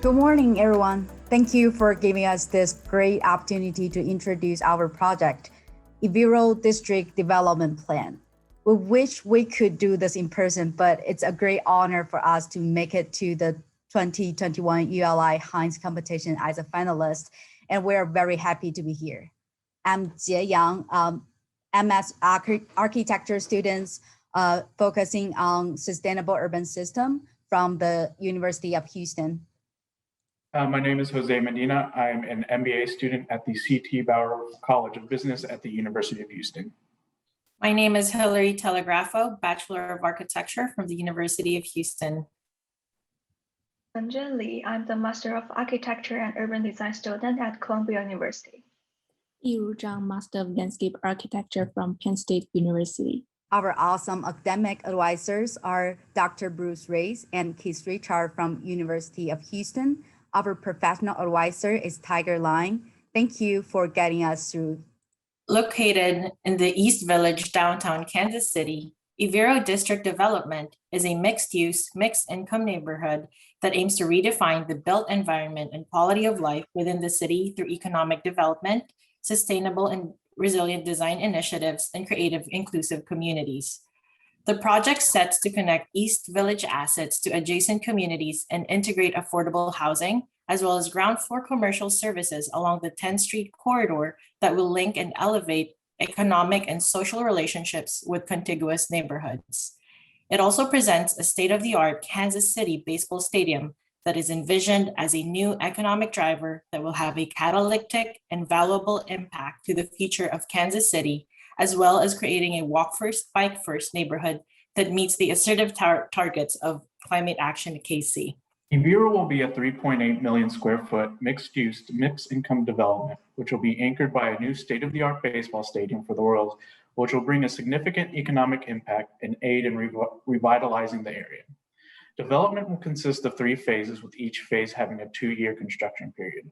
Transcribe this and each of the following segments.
Good morning, everyone. Thank you for giving us this great opportunity to introduce our project, EAVIRO District Development Plan. We wish we could do this in person, but it's a great honor for us to make it to the 2021 ULI Hines competition as a finalist, and we're very happy to be here. I'm Jie Yang, MS Architecture students focusing on sustainable urban system from the University of Houston. My name is Jose Medina. I'm an MBA student at the C.T. Bauer College of Business at the University of Houston. My name is Hilary Telegrafo, Bachelor of Architecture from the University of Houston. I'm Jen Lee. I'm the Master of Architecture and Urban Design student at Columbia University. Yiru Zhang, Master of Landscape Architecture from Penn State University. Our awesome academic advisors are Dr. Bruce Reyes and Keith Richard from University of Houston. Our professional advisor is Tiger Line. Thank you for getting us through. Located in the East Village, downtown Kansas City, EAVIRO District Development is a mixed-use, mixed-income neighborhood that aims to redefine the built environment and quality of life within the city through economic development, sustainable and resilient design initiatives, and creative, inclusive communities. The project sets to connect East Village assets to adjacent communities and integrate affordable housing, as well as ground floor commercial services along the 10th Street corridor that will link and elevate economic and social relationships with contiguous neighborhoods. It also presents a state-of-the-art Kansas City baseball stadium that is envisioned as a new economic driver that will have a catalytic and valuable impact to the future of Kansas City, as well as creating a walk-first, bike-first neighborhood that meets the assertive targets of Climate Action KC. EAVIRO will be a 3.8 million square foot mixed-use, mixed-income development, which will be anchored by a new state-of-the-art baseball stadium for the world, which will bring a significant economic impact and aid in revitalizing the area. Development will consist of 3 phases, with each phase having a 2-year construction period.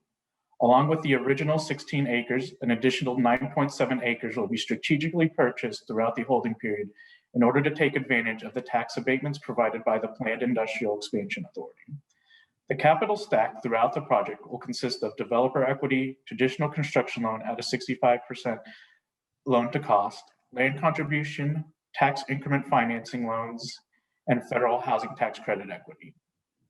Along with the original 16 acres, an additional 9.7 acres will be strategically purchased throughout the holding period in order to take advantage of the tax abatements provided by the Planned Industrial Expansion Authority. The capital stack throughout the project will consist of developer equity, traditional construction loan at a 65% loan to cost, land contribution, tax increment financing loans, and federal housing tax credit equity.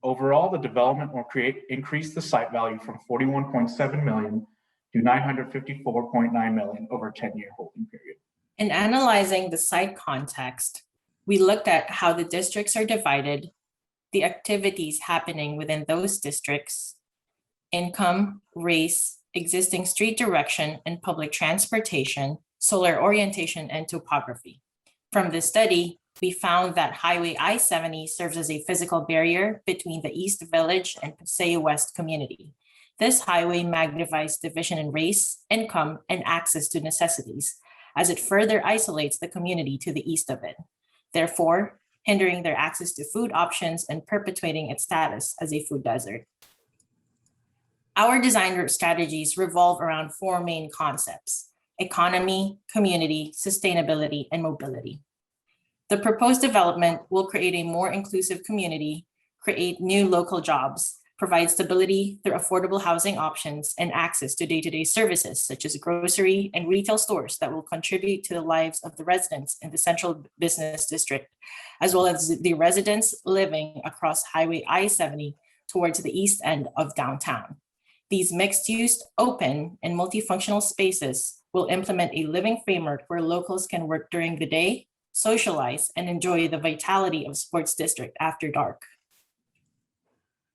Overall, the development will increase the site value from $41.7 million to $954.9 million over a 10-year holding period. In analyzing the site context, we looked at how the districts are divided, the activities happening within those districts, income, race, existing street direction and public transportation, solar orientation, and topography. From this study, we found that Highway I-70 serves as a physical barrier between the East Village and Paseo West community. This highway magnifies division in race, income, and access to necessities, as it further isolates the community to the east of it, therefore hindering their access to food options and perpetuating its status as a food desert. Our design strategies revolve around 4 main concepts: economy, community, sustainability, and mobility. The proposed development will create a more inclusive community, create new local jobs, provide stability through affordable housing options, and access to day-to-day services such as grocery and retail stores that will contribute to the lives of the residents in the central business district, as well as the residents living across Highway I-70 towards the east end of downtown. These mixed-use, open, and multifunctional spaces will implement a living framework where locals can work during the day, socialize, and enjoy the vitality of Sports District after dark.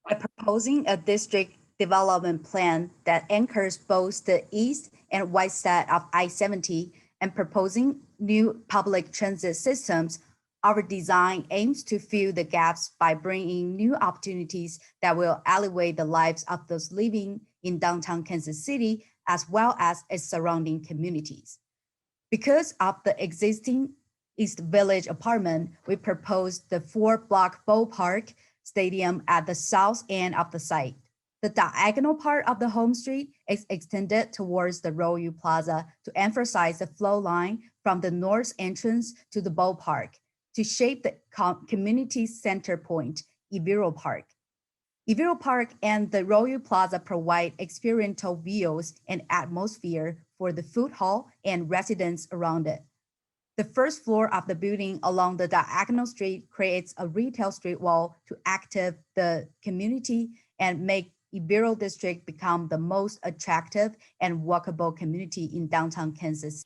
By proposing a district development plan that anchors both the east and west side of I-70 and proposing new public transit systems, our design aims to fill the gaps by bringing new opportunities that will elevate the lives of those living in downtown Kansas City, as well as its surrounding communities. Because of the existing East Village apartment, we proposed the 4-block ballpark stadium at the south end of the site. The diagonal part of the home street is extended towards the Royal Plaza to emphasize the flow line from the north entrance to the ballpark to shape the community center point, EAVIRO Park. EAVIRO Park and the Royal Plaza provide experiential views and atmosphere for the food hall and residents around it. The first floor of the building along the diagonal street creates a retail street wall to active the community and make EAVIRO district become the most attractive and walkable community in downtown Kansas.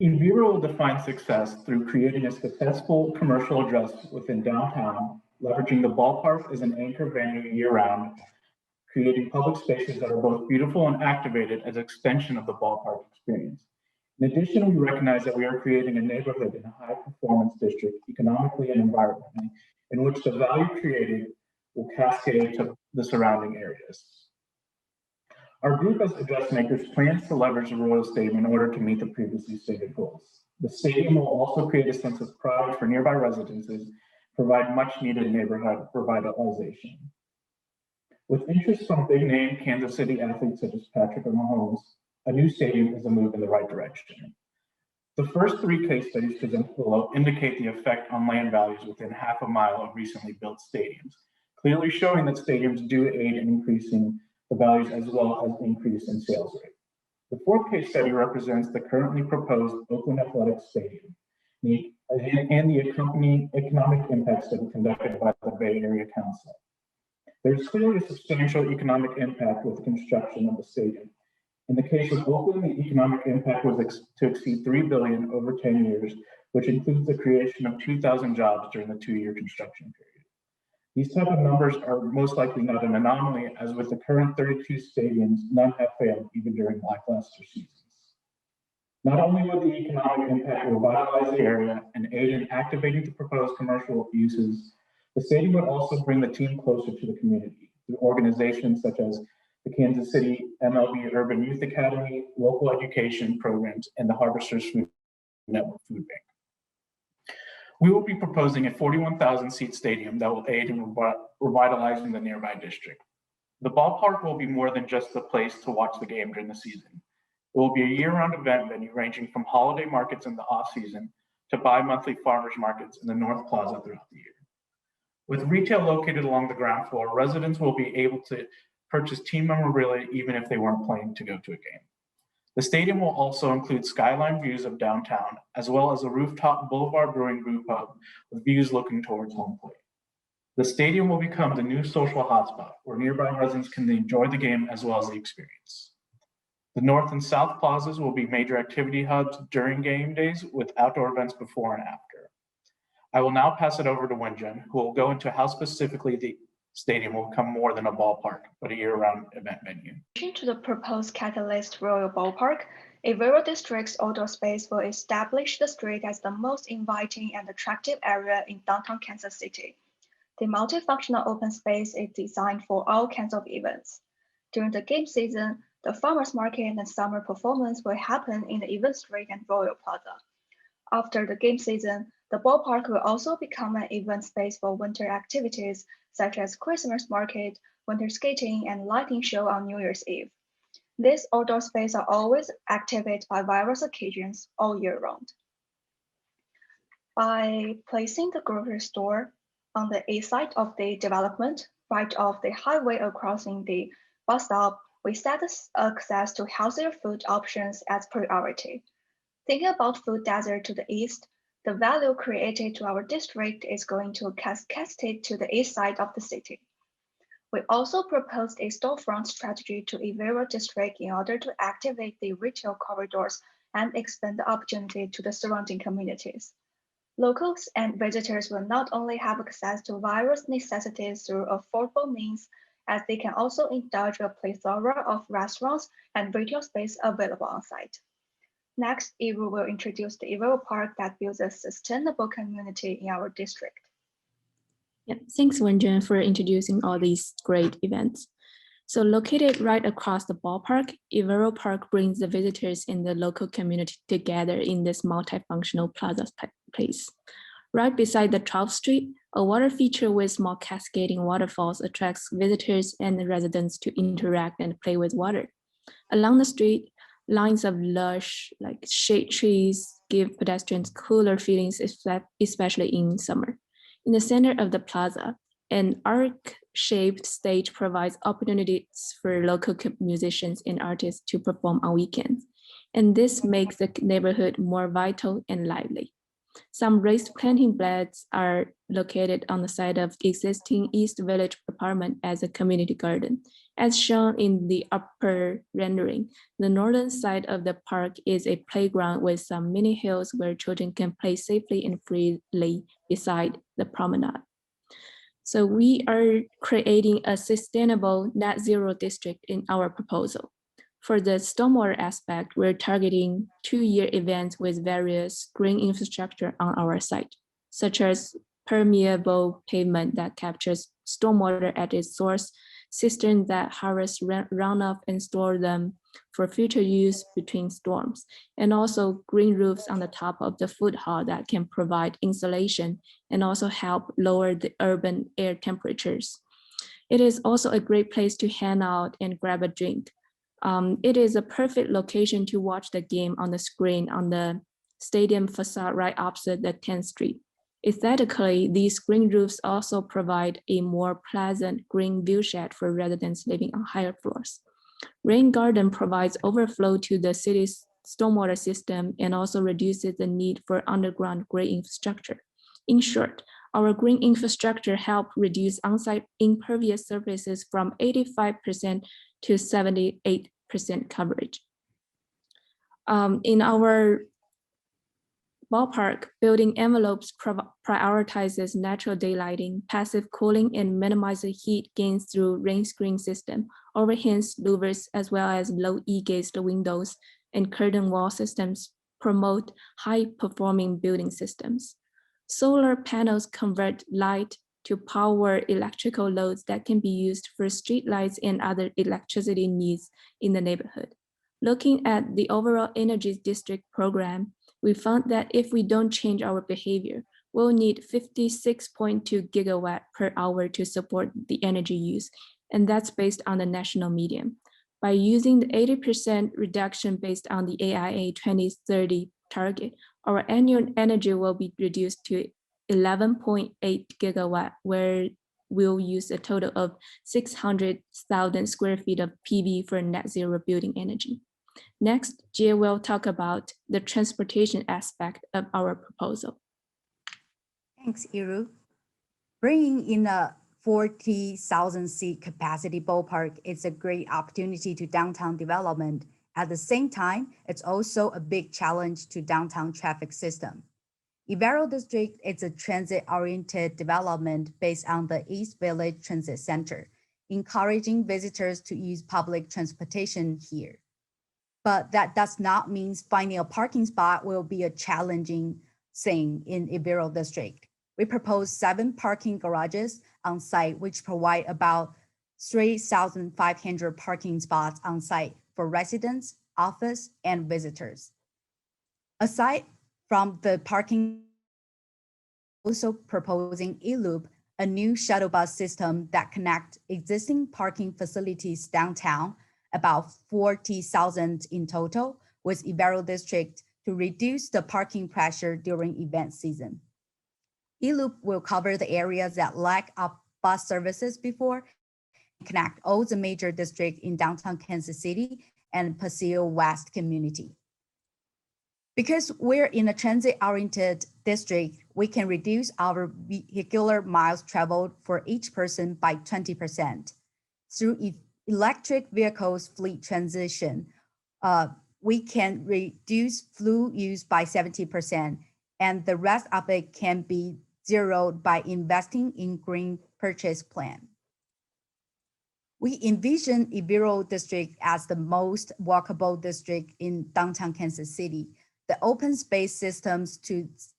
EAVIRO will define success through creating a successful commercial address within downtown, leveraging the ballpark as an anchor venue year-round, creating public spaces that are both beautiful and activated as an extension of the ballpark experience. In addition, we recognize that we are creating a neighborhood in a high-performance district, economically and environmentally, in which the value created will cascade to the surrounding areas. Our group as address makers plans to leverage the Royal Stadium in order to meet the previously stated goals. The stadium will also create a sense of pride for nearby residences, provide much-needed neighborhood revitalization. With interest from big-name Kansas City athletes such as Patrick Mahomes, a new stadium is a move in the right direction. The first three case studies presented below indicate the effect on land values within half a mile of recently built stadiums, clearly showing that stadiums do aid in increasing the values as well as increase in sales rate. The fourth case study represents the currently proposed Oakland Athletics Stadium and the accompanying economic impact study conducted by the Bay Area Council. There's clearly a substantial economic impact with the construction of the stadium. In the case of Oakland, the economic impact was to exceed $3 billion over 10 years, which includes the creation of 2,000 jobs during the 2-year construction period. These type of numbers are most likely not an anomaly, as with the current 32 stadiums, none have failed even during lackluster seasons. Not only would the economic impact revitalize the area and aid in activating the proposed commercial uses, the stadium would also bring the team closer to the community through organizations such as the Kansas City MLB Urban Youth Academy, local education programs, and the Harvesters Food Network Food Bank. We will be proposing a 41,000-seat stadium that will aid in revitalizing the nearby district. The ballpark will be more than just the place to watch the game during the season. It will be a year-round event venue ranging from holiday markets in the off-season to bi-monthly farmers markets in the North Plaza throughout the year. With retail located along the ground floor, residents will be able to purchase team memorabilia even if they weren't planning to go to a game. The stadium will also include skyline views of downtown, as well as a rooftop Boulevard Brewing Brew Pub with views looking towards home plate. The stadium will become the new social hotspot where nearby residents can enjoy the game as well as the experience. The North and South plazas will be major activity hubs during game days with outdoor events before and after. I will now pass it over to Wenjun, who will go into how specifically the stadium will become more than a ballpark, but a year-round event venue. In addition to the proposed Catalyst Royal Ballpark, EAVIRO District's outdoor space will establish the street as the most inviting and attractive area in downtown Kansas City. The multifunctional open space is designed for all kinds of events. During the game season, the farmers market and summer performance will happen in the event street and Royal Plaza. After the game season, the ballpark will also become an event space for winter activities such as Christmas market, winter skating, and lighting show on New Year's Eve. These outdoor spaces are always activated by various occasions all year round. By placing the grocery store on the east side of the development, right off the highway or crossing the bus stop, we set access to healthier food options as priority. Thinking about food desert to the east, the value created to our district is going to cascade to the east side of the city. We also proposed a storefront strategy to EAVIRO district in order to activate the retail corridors and expand the opportunity to the surrounding communities. Locals and visitors will not only have access to various necessities through affordable means, as they can also indulge a plethora of restaurants and retail space available on site. Next, EAVIRO will introduce the EAVIRO Park that builds a sustainable community in our district. Yeah, thanks, Wenjun, for introducing all these great events. So located right across the ballpark, EAVIRO Park brings the visitors in the local community together in this multifunctional plaza place. Right beside the 12th Street, a water feature with small cascading waterfalls attracts visitors and the residents to interact and play with water. Along the street, lines of lush, shade trees give pedestrians cooler feelings, especially in summer. In the center of the plaza, an arc shaped stage provides opportunities for local musicians and artists to perform on weekends, and this makes the neighborhood more vital and lively. Some raised planting beds are located on the side of existing East Village apartment as a community garden. As shown in the upper rendering, the northern side of the park is a playground with some mini hills where children can play safely and freely beside the promenade. So we are creating a sustainable net zero district in our proposal. For the stormwater aspect, we're targeting 2-year events with various green infrastructure on our site, such as permeable pavement that captures stormwater at its source, cisterns that harvest runoff and store them for future use between storms, and also green roofs on the top of the food hall that can provide insulation and also help lower the urban air temperatures. It is also a great place to hang out and grab a drink. It is a perfect location to watch the game on the screen on the stadium facade right opposite the 10th Street. Aesthetically, these green roofs also provide a more pleasant green view shed for residents living on higher floors. Rain garden provides overflow to the city's stormwater system and also reduces the need for underground gray infrastructure. In short, our green infrastructure help reduce on-site impervious surfaces from 85% to 78% coverage. In our ballpark, building envelopes prioritizes natural daylighting, passive cooling, and minimizes heat gains through rain screen system, overhangs, louvers, as well as low E-gaze windows and curtain wall systems promote high-performing building systems. Solar panels convert light to power electrical loads that can be used for street lights and other electricity needs in the neighborhood. Looking at the overall energy district program, we found that if we don't change our behavior, we'll need 56.2 gigawatt per hour to support the energy use, and that's based on the national median. By using the 80% reduction based on the AIA 2030 target, our annual energy will be reduced to 11.8 gigawatt, where we'll use a total of 600,000 square feet of PV for net zero building energy. Next, Jia will talk about the transportation aspect of our proposal. Thanks, Iru. Bringing in a 40,000 seat capacity ballpark is a great opportunity to downtown development. At the same time, it's also a big challenge to downtown traffic system. EAVIRO District is a transit-oriented development based on the East Village Transit Center, encouraging visitors to use public transportation here. But that does not mean finding a parking spot will be a challenging thing in EAVIRO District. We propose 7 parking garages on site, which provide about 3,500 parking spots on site for residents, office, and visitors. Aside from the parking, also proposing E-Loop, a new shuttle bus system that connects existing parking facilities downtown, about 40,000 in total, with EAVIRO District to reduce the parking pressure during event season. E-Loop will cover the areas that lack of bus services before and connect all the major districts in downtown Kansas City and Paseo West community. Because we're in a transit-oriented district, we can reduce our vehicular miles traveled for each person by 20%. Through electric vehicles fleet transition, we can reduce fuel use by 70%, and the rest of it can be zeroed by investing in green purchase plan. We envision EAVIRO District as the most walkable district in downtown Kansas City. The open space systems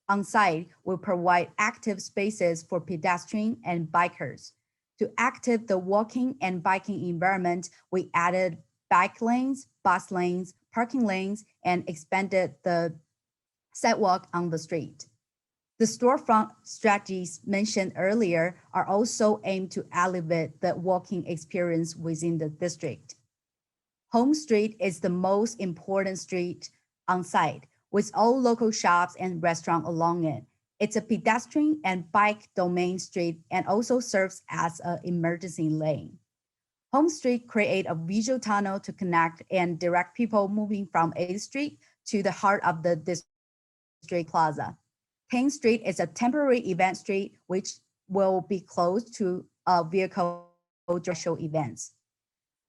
on site will provide active spaces for pedestrians and bikers. To active the walking and biking environment, we added bike lanes, bus lanes, parking lanes, and expanded the sidewalk on the street. The storefront strategies mentioned earlier are also aimed to elevate the walking experience within the district. Home Street is the most important street on site, with all local shops and restaurants along it. It's a pedestrian and bike domain street and also serves as an emergency lane. Home Street create a visual tunnel to connect and direct people moving from 8th Street to the heart of the district plaza. 10th Street is a temporary event street which will be closed to vehicle show events.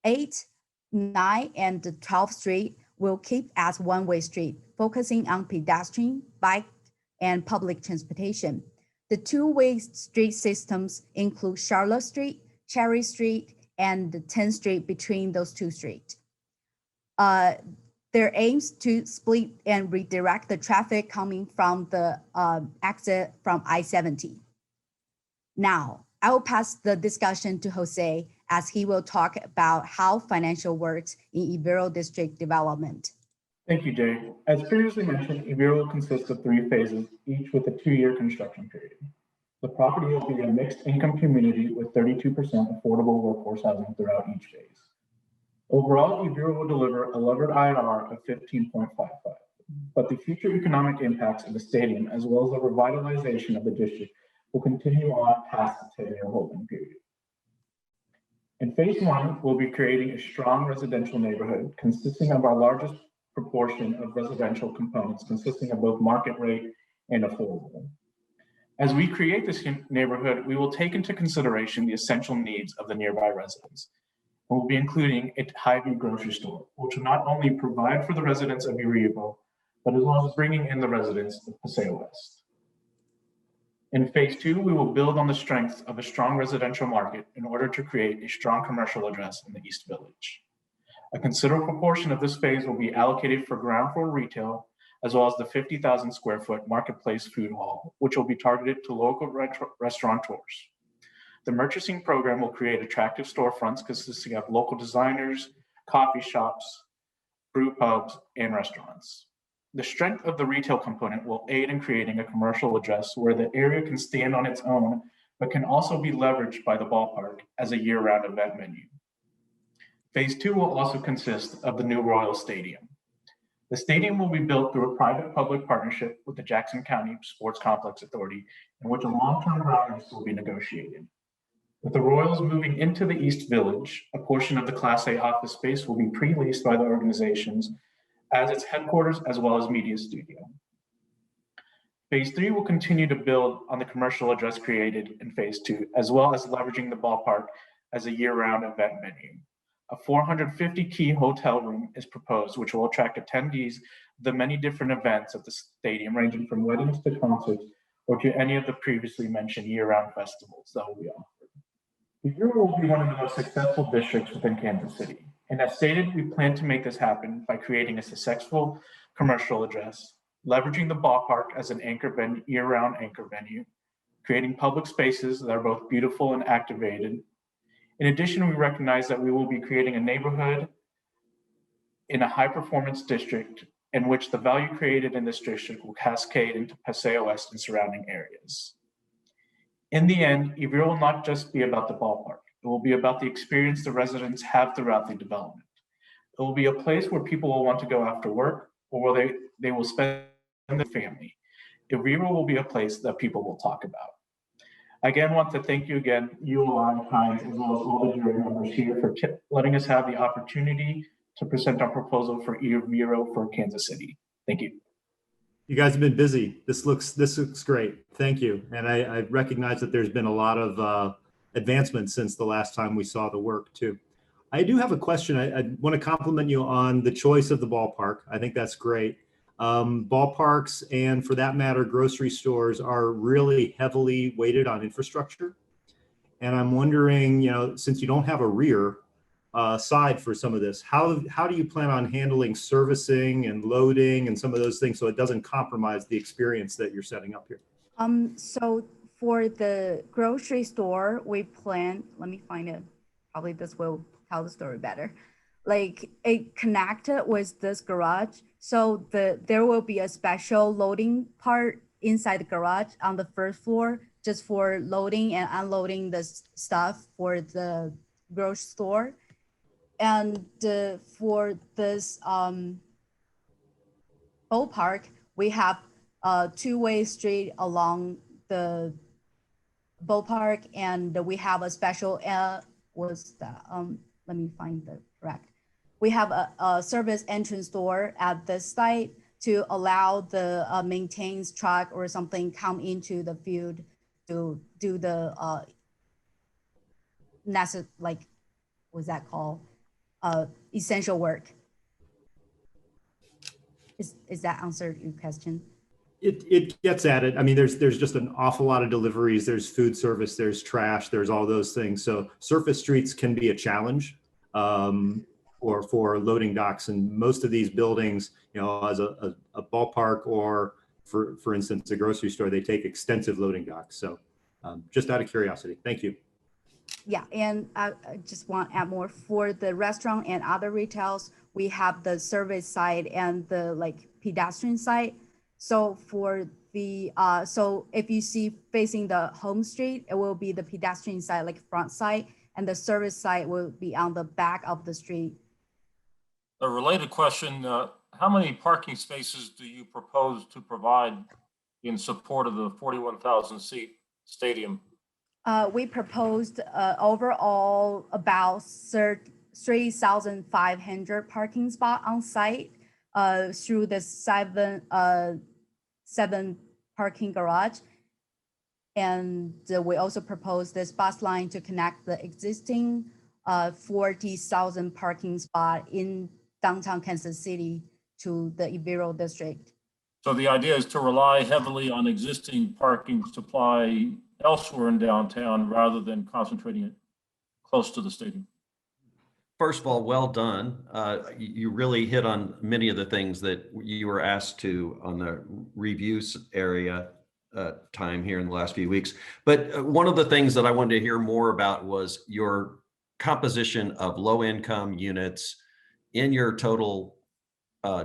8, 9, and 12th Street will keep as one-way street, focusing on pedestrian, bike, and public transportation. The two-way street systems include Charlotte Street, Cherry Street, and the 10th Street between those two streets. Their aims to split and redirect the traffic coming from the exit from I-70. Now, I will pass the discussion to Jose as he will talk about how financial works in EAVIRO district development. Thank you, Jay. As previously mentioned, EAVIRO will consist of 3 phases, each with a 2-year construction period. The property will be a mixed income community with 32% affordable workforce housing throughout each phase. Overall, EAVIRO will deliver a levered IRR of 15.55, but the future economic impacts of the stadium, as well as the revitalization of the district, will continue on past the 10-year holding period. In phase 1, we'll be creating a strong residential neighborhood consisting of our largest proportion of residential components consisting of both market rate and affordable. As we create this neighborhood, we will take into consideration the essential needs of the nearby residents. We'll be including a high-view grocery store, which will not only provide for the residents of EAVIRO, but as well as bringing in the residents of Paseo West. In phase 2, we will build on the strength of a strong residential market in order to create a strong commercial address in the East Village. A considerable proportion of this phase will be allocated for ground floor retail, as well as the 50,000 square foot marketplace food hall, which will be targeted to local restaurateurs. The merchandising program will create attractive storefronts consisting of local designers, coffee shops, brew pubs, and restaurants. The strength of the retail component will aid in creating a commercial address where the area can stand on its own, but can also be leveraged by the ballpark as a year-round event venue. Phase 2 will also consist of the new Royal Stadium. The stadium will be built through a private-public partnership with the Jackson County Sports Complex Authority, in which a long-term ground lease will be negotiated. With the Royals moving into the East Village, a portion of the Class A office space will be pre-leased by the organizations as its headquarters as well as media studio. Phase 3 will continue to build on the commercial address created in Phase 2, as well as leveraging the ballpark as a year-round event venue. A 450-key hotel room is proposed, which will attract attendees to the many different events at the stadium, ranging from weddings to concerts or to any of the previously mentioned year-round festivals that will be offered. EAVIRO will be one of the most successful districts within Kansas City. And as stated, we plan to make this happen by creating a successful commercial address, leveraging the ballpark as an anchor venue, year-round anchor venue, creating public spaces that are both beautiful and activated. In addition, we recognize that we will be creating a neighborhood in a high-performance district in which the value created in this district will cascade into Paseo West and surrounding areas. In the end, EAVIRO will not just be about the ballpark. It will be about the experience the residents have throughout the development. It will be a place where people will want to go after work or where they will spend their family. EAVIRO will be a place that people will talk about. I again want to thank you again, ULI, Hines, as well as all the jury members here for letting us have the opportunity to present our proposal for EAVIRO for Kansas City. Thank you. You guys have been busy. This looks great. Thank you. And I recognize that there's been a lot of advancement since the last time we saw the work too. I do have a question. I want to compliment you on the choice of the ballpark. I think that's great. Ballparks and for that matter, grocery stores are really heavily weighted on infrastructure. And I'm wondering, you know, since you don't have a rear side for some of this, how do you plan on handling servicing and loading and some of those things so it doesn't compromise the experience that you're setting up here? So for the grocery store, we plan, let me find it. Probably this will tell the story better. Like it connected with this garage. So there will be a special loading part inside the garage on the first floor, just for loading and unloading the stuff for the grocery store. And for this ballpark, we have two-way street along the ballpark, and we have a special, let me find the correct. We have a service entrance door at the site to allow the maintenance truck or something come into the field to do the like, what's that called? Essential work. Is that answered your question? It gets at it. I mean, there's just an awful lot of deliveries. There's food service, there's trash, there's all those things. So surface streets can be a challenge or for loading docks. And most of these buildings, you know, as a ballpark or for instance, a grocery store, they take extensive loading docks. So just out of curiosity, thank you. Yeah, and I just want to add more for the restaurant and other retails. We have the service side and the like pedestrian side. So for the so if you see facing the home street, it will be the pedestrian side, like front side, and the service side will be on the back of the street. A related question, how many parking spaces do you propose to provide in support of the 41,000 seat stadium? We proposed overall about 3,500 parking spot on site through the seven parking garage. And we also proposed this bus line to connect the existing 40,000 parking spot in downtown Kansas City to the EAVIRO district. So the idea is to rely heavily on existing parking supply elsewhere in downtown rather than concentrating it close to the stadium. First of all, well done. You really hit on many of the things that you were asked to on the reviews area time here in the last few weeks. But one of the things that I wanted to hear more about was your composition of low-income units in your total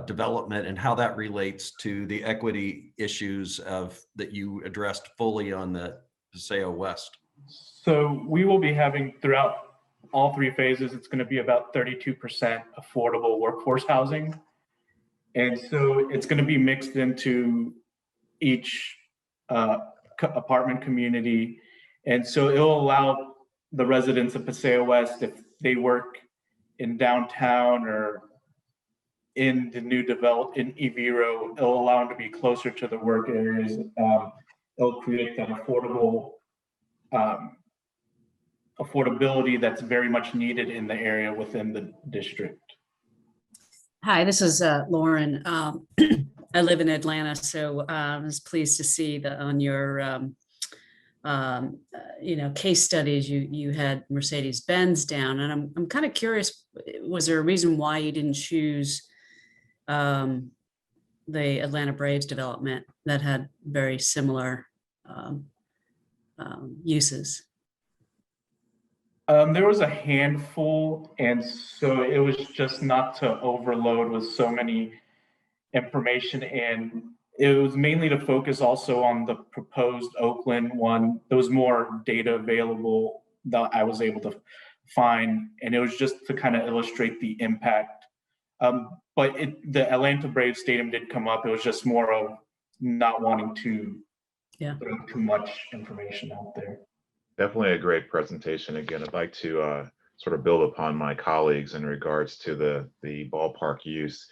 development and how that relates to the equity issues that you addressed fully on the Paseo West. So we will be having throughout all three phases, it's going to be about 32% affordable workforce housing. And so it's going to be mixed into each apartment community. And so it'll allow the residents of Paseo West, if they work in downtown or in the new in EAVIRO, it'll allow them to be closer to the work areas. It'll create that affordability that's very much needed in the area within the district. Hi, this is Lauren. I live in Atlanta, so I was pleased to see that on your case studies you had Mercedes-Benz down, and I'm kind of curious, was there a reason why you didn't choose the Atlanta Braves development that had very similar uses? There was a handful, and so it was just not to overload with so many information, and it was mainly to focus also on the proposed Oakland one. There was more data available that I was able to find, and it was just to kind of illustrate the impact. But the Atlanta Braves Stadium did come up. It was just more of not wanting to throw too much information out there. Definitely a great presentation. Again, I'd like to sort of build upon my colleagues in regards to the ballpark use.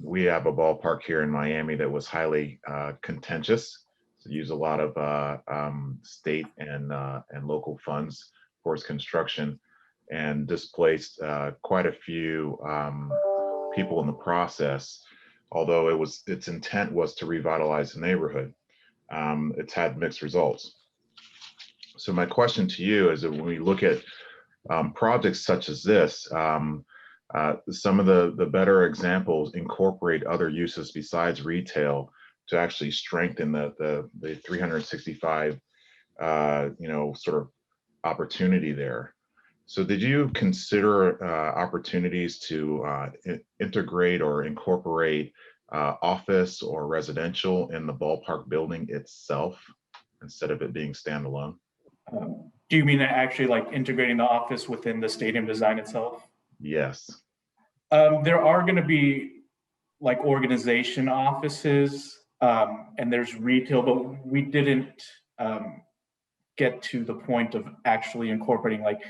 We have a ballpark here in Miami that was highly contentious. So use a lot of state and local funds for its construction, and displaced quite a few people in the process. Although its intent was to revitalize the neighborhood, it's had mixed results. So my question to you is that when we look at projects such as this, some of the better examples incorporate other uses besides retail to actually strengthen the 365 sort of opportunity there. So did you consider opportunities to integrate or incorporate office or residential in the ballpark building itself instead of it being standalone? Do you mean actually like integrating the office within the stadium design itself? Yes. There are going to be like organization offices and there's retail, but we didn't get to the point of actually incorporating like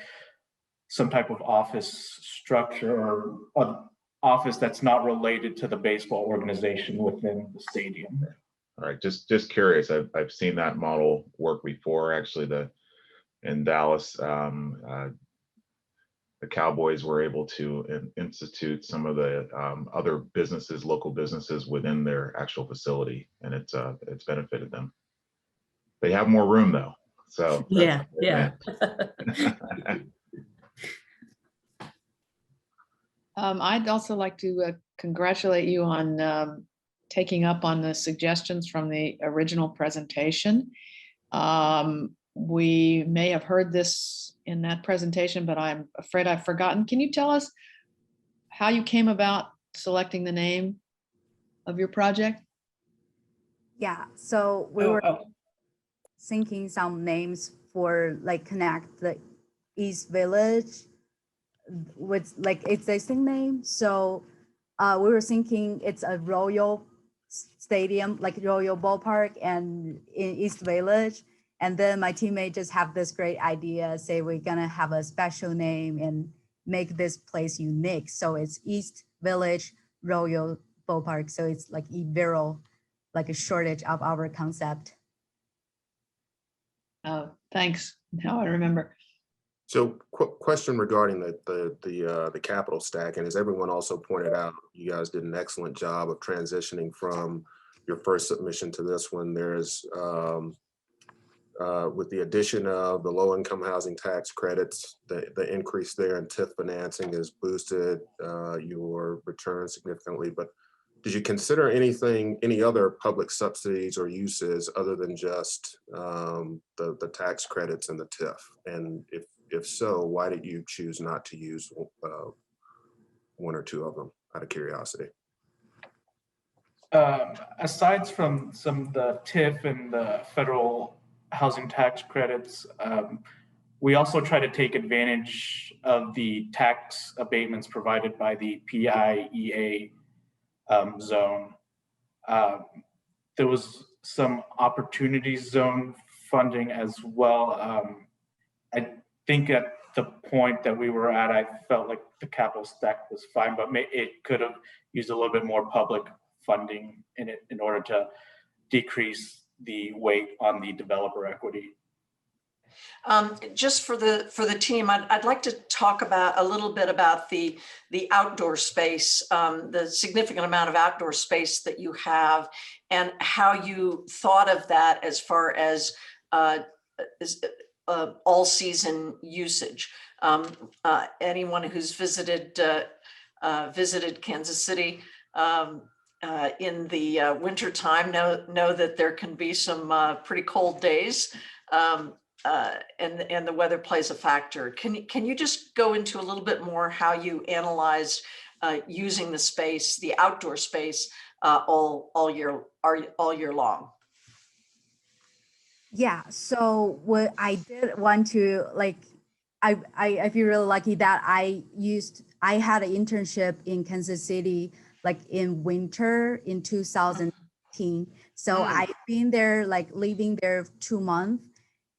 some type of office structure or an office that's not related to the baseball organization within the stadium. All right, just curious. I've seen that model work before. Actually, in Dallas, the Cowboys were able to institute some of the other businesses, local businesses within their actual facility, and it's benefited them. They have more room though, so Yeah, yeah. I'd also like to congratulate you on taking up on the suggestions from the original presentation. We may have heard this in that presentation, but I'm afraid I've forgotten. Can you tell us how you came about selecting the name of your project? Yeah, so we were thinking some names for like connect the East Village with like existing name. So we were thinking it's a Royal Stadium, like Royal Ballpark and in East Village. And then my teammate just have this great idea, say we're gonna have a special name and make this place unique. So it's East Village Royal Ballpark. So it's like EAVIRO, like a shortage of our concept. Oh, thanks. Now I remember. So question regarding the capital stack, and as everyone also pointed out, you guys did an excellent job of transitioning from your first submission to this one. There's with the addition of the low-income housing tax credits, the increase there in TIF financing has boosted your return significantly. But did you consider any other public subsidies or uses other than just the tax credits and the TIF? And if so, why did you choose not to use one or two of them, out of curiosity? Aside from some of the TIF and the federal housing tax credits, we also try to take advantage of the tax abatements provided by the PIEA zone. There was some opportunity zone funding as well. I think at the point that we were at, I felt like the capital stack was fine, but it could have used a little bit more public funding in it in order to decrease the weight on the developer equity. Just for the team, I'd like to talk about a little bit about the outdoor space, the significant amount of outdoor space that you have, and how you thought of that as far as all season usage. Anyone who's visited Kansas City in the winter time know that there can be some pretty cold days. And the weather plays a factor. Can you just go into a little bit more how you analyzed using the space, the outdoor space, all year long? Yeah, so what I did want to like, I feel really lucky that I had an internship in Kansas City, like in winter in 2018. So I've been there, like living there 2 months.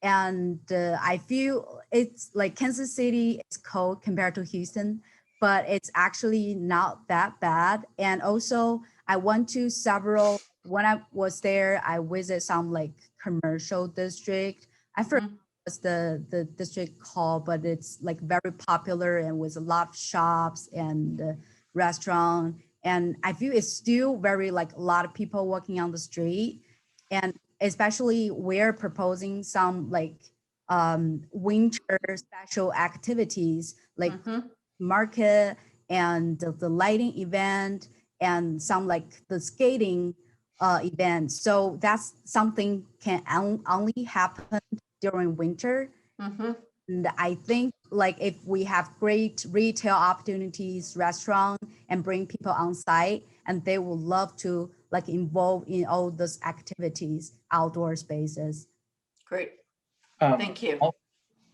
And I feel it's like Kansas City is cold compared to Houston, but it's actually not that bad. And also I went to several, when I was there, I visited some like commercial district. I forgot what's the district called, but it's like very popular and with a lot of shops and restaurant. And I feel it's still very like a lot of people walking on the street. And especially we're proposing some like winter special activities like market and the lighting event and some like the skating event. So that's something can only happen during winter. And I think like if we have great retail opportunities, restaurant, and bring people on site, and they will love to like involve in all those activities, outdoor spaces. Great, thank you.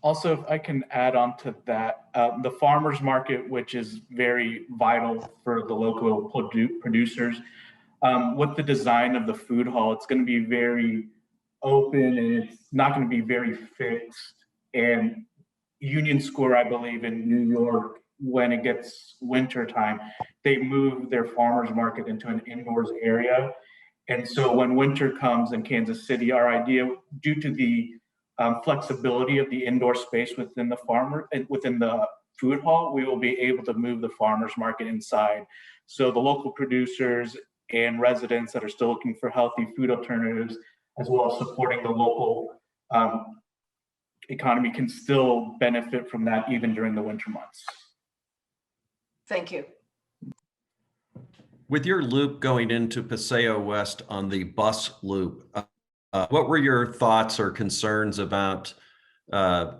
Also, if I can add on to that, the farmers market, which is very vital for the local producers, with the design of the food hall, it's going to be very open and it's not going to be very fixed. And Union Square, I believe, in New York, when it gets winter time, they move their farmers market into an indoors area. And so when winter comes in Kansas City, our idea, due to the flexibility of the indoor space within the food hall, we will be able to move the farmers market inside. So the local producers and residents that are still looking for healthy food alternatives, as well as supporting the local economy, can still benefit from that even during the winter months. Thank you. With your loop going into Paseo West on the bus loop, what were your thoughts or concerns about the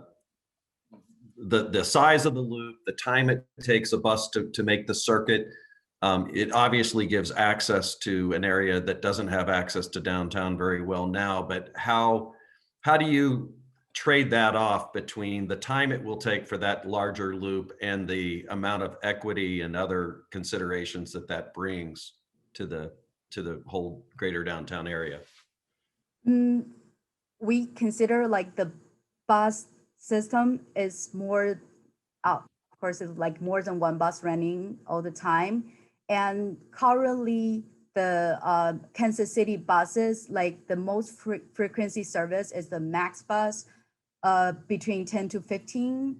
size of the loop, the time it takes a bus to make the circuit? It obviously gives access to an area that doesn't have access to downtown very well now, but how do you trade that off between the time it will take for that larger loop and the amount of equity and other considerations that brings to the whole greater downtown area? We consider like the bus system is more, of course, it's like more than one bus running all the time. And currently the Kansas City buses, like the most frequency service is the Max bus, between 10 to 15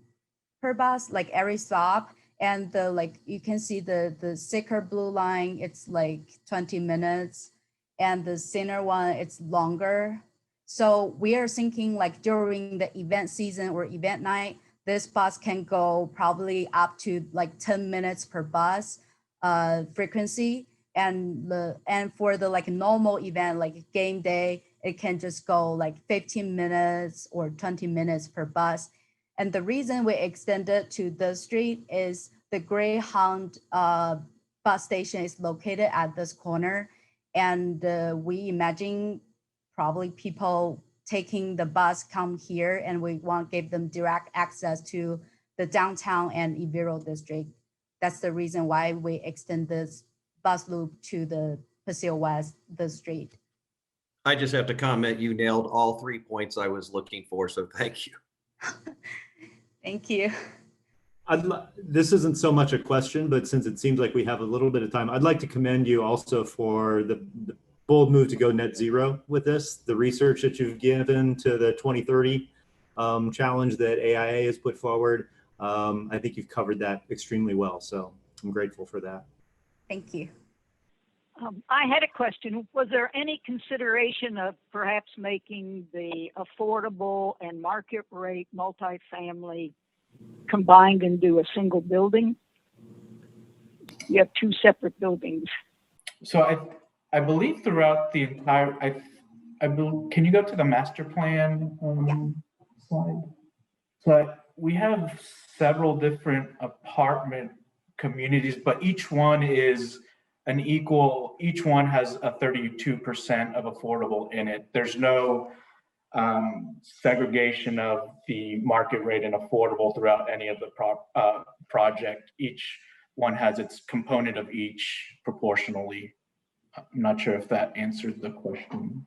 per bus, like every stop. And the like you can see the thicker blue line, it's like 20 minutes, and the thinner one, it's longer. So we are thinking like during the event season or event night, this bus can go probably up to like 10 minutes per bus frequency. And for the like normal event, like game day, it can just go like 15 minutes or 20 minutes per bus. And the reason we extended to the street is the Greyhound bus station is located at this corner. And we imagine probably people taking the bus come here, and we want to give them direct access to the downtown and EAVIRO district. That's the reason why we extend this bus loop to the Paseo West, the street. I just have to comment, you nailed all 3 points I was looking for, so thank you. Thank you. This isn't so much a question, but since it seems like we have a little bit of time, I'd like to commend you also for the bold move to go net zero with this, the research that you've given to the 2030 challenge that AIA has put forward. I think you've covered that extremely well, so I'm grateful for that. Thank you. I had a question. Was there any consideration of perhaps making the affordable and market rate multifamily combined into a single building? You have two separate buildings. So I believe throughout the entire, can you go to the master plan slide? So we have several different apartment communities, but each one is each one has a 32% of affordable in it. There's no segregation of the market rate and affordable throughout any of the project. Each one has its component of each proportionally. I'm not sure if that answered the question.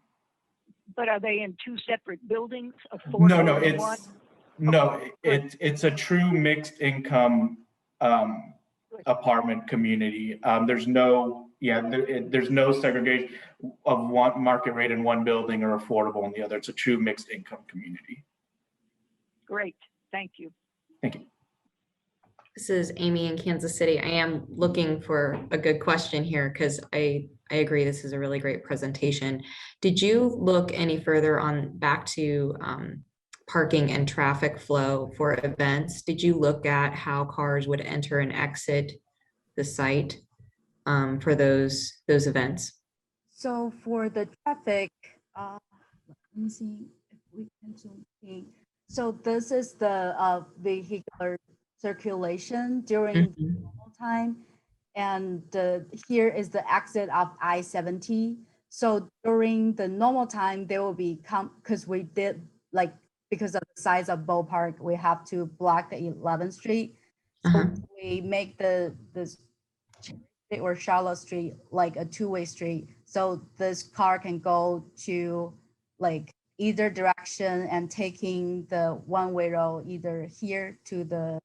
But are they in two separate buildings? It's a true mixed income apartment community. There's no segregation of one market rate in one building or affordable in the other. It's a true mixed income community. Great, thank you. Thank you. This is Amy in Kansas City. I am looking for a good question here because I agree this is a really great presentation. Did you look any further on back to parking and traffic flow for events? Did you look at how cars would enter and exit the site for those events? So for the traffic, let me see if we can zoom in. So this is the vehicular circulation during normal time. And here is the exit of I-70. So during the normal time, there will be, because we did like, because of the size of ballpark, we have to block the 11th Street. So we make the or Charlotte Street like a two-way street. So this car can go to like either direction and taking the one-way road either here to the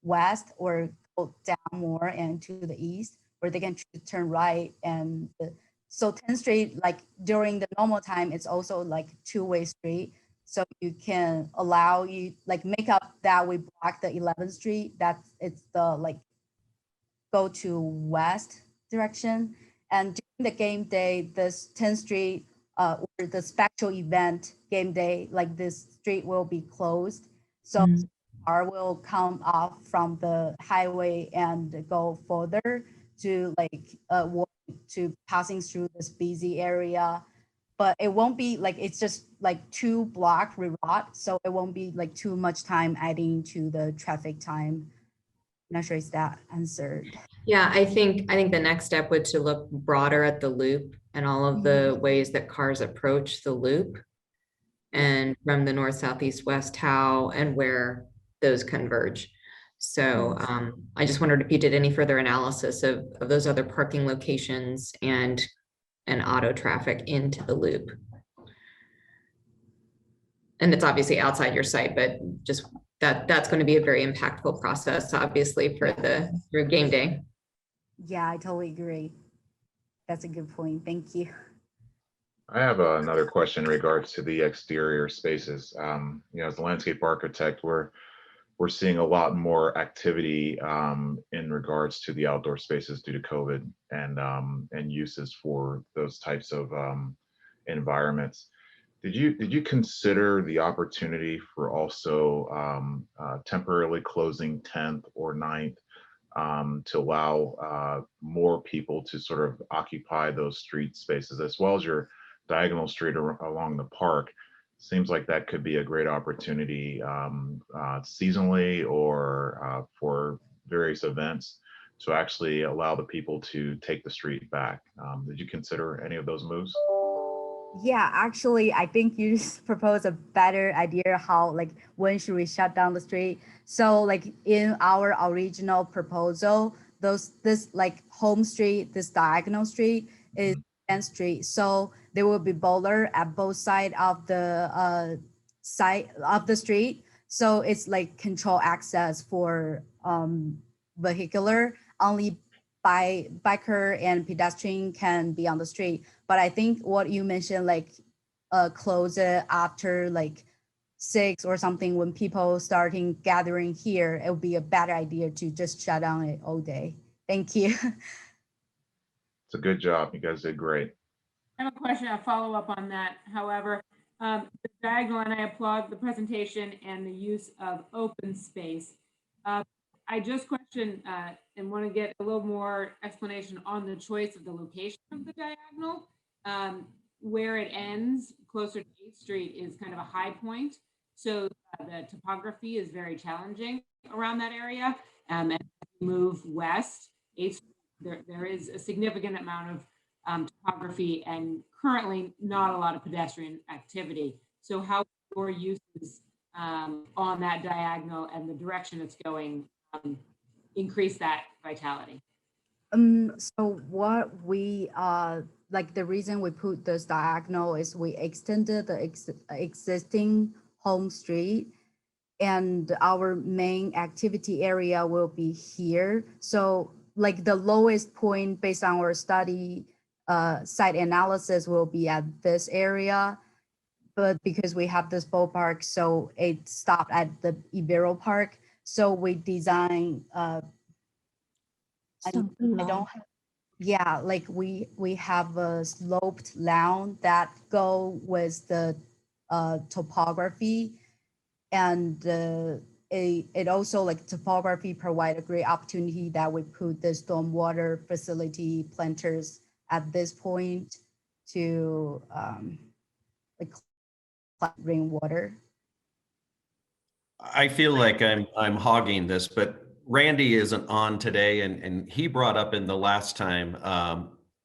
west or go down more and to the east, or they can turn right. And so 10th Street, like during the normal time, it's also like two-way street. So you can allow you like make up that we block the 11th Street. That's it's the like go to west direction. And during the game day, this 10th Street or the special event game day, like this street will be closed. So car will come off from the highway and go further to like walk to passing through this busy area. But it won't be like, it's just like 2 block reroute. So it won't be like too much time adding to the traffic time. Not sure if that answered. Yeah, I think the next step would to look broader at the loop and all of the ways that cars approach the loop, and from the north, south, east, west, how and where those converge. So I just wondered if you did any further analysis of those other parking locations and auto traffic into the loop. And it's obviously outside your site, but just that's going to be a very impactful process, obviously, for through game day. Yeah, I totally agree. That's a good point. Thank you. I have another question in regards to the exterior spaces. As the landscape architect, we're seeing a lot more activity in regards to the outdoor spaces due to COVID and uses for those types of environments. Did you consider the opportunity for also temporarily closing 10th or 9th to allow more people to sort of occupy those street spaces, as well as your diagonal street along the park? Seems like that could be a great opportunity seasonally or for various events to actually allow the people to take the street back. Did you consider any of those moves? Yeah, actually, I think you just proposed a better idea how like when should we shut down the street. So like in our original proposal, this like home street, this diagonal street is 10th Street. So there will be bowler at both sides of the side of the street. So it's like control access for vehicular. Only biker and pedestrian can be on the street. But I think what you mentioned, like close it after like 6 or something, when people starting gathering here, it would be a better idea to just shut down it all day. Thank you. It's a good job. You guys did great. I have a question, a follow-up on that. However, the diagonal, and I applaud the presentation and the use of open space. I just question and want to get a little more explanation on the choice of the location of the diagonal. Where it ends closer to 8th Street is kind of a high point. So the topography is very challenging around that area. And as you move west, 8th Street, there is a significant amount of topography and currently not a lot of pedestrian activity. So how your uses on that diagonal and the direction it's going increase that vitality? So what we like the reason we put this diagonal is we extended the existing home street, and our main activity area will be here. So like the lowest point based on our study site analysis will be at this area. But because we have this ballpark, so it stopped at the EAVIRO Park. So we design I don't have, yeah, like we have a sloped lawn that go with the topography, and it also like topography provide a great opportunity that we put the stormwater facility planters at this point to like rainwater. I feel like I'm hogging this, but Randy isn't on today, and he brought up in the last time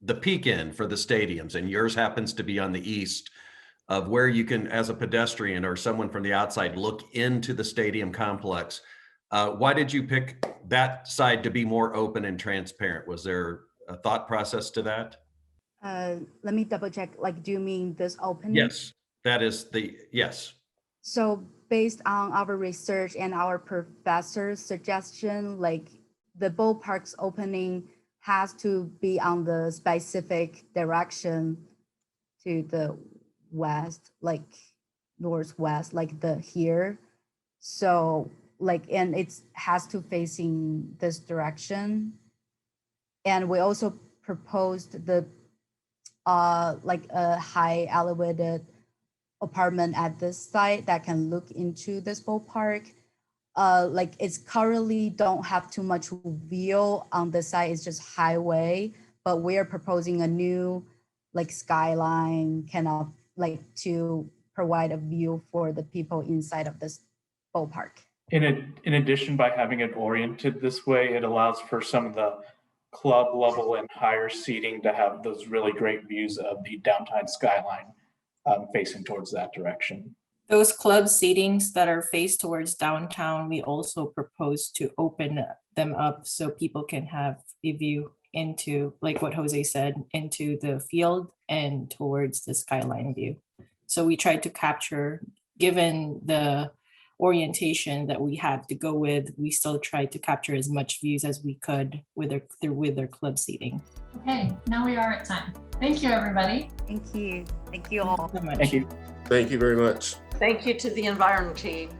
the peek in for the stadiums, and yours happens to be on the east, of where you can, as a pedestrian or someone from the outside, look into the stadium complex. Why did you pick that side to be more open and transparent? Was there a thought process to that? Let me double check. Like, do you mean this opening? Yes, that is yes. So based on our research and our professor's suggestion, like the ballpark's opening has to be on the specific direction to the west, like northwest, like the here. So like, and it has to facing this direction. And we also proposed the like a high elevated apartment at this site that can look into this ballpark. Like it's currently don't have too much view on the site, it's just highway, but we are proposing a new like skyline kind of like to provide a view for the people inside of this ballpark. In addition, by having it oriented this way, it allows for some of the club level and higher seating to have those really great views of the downtown skyline facing towards that direction. Those club seatings that are faced towards downtown, we also propose to open them up so people can have a view into, like what Jose said, into the field and towards the skyline view. So we tried to capture, given the orientation that we have to go with, we still tried to capture as much views as we could with their club seating. Okay, now we are at time. Thank you, everybody. Thank you. Thank you all. Thank you. Thank you very much. Thank you to the environment team.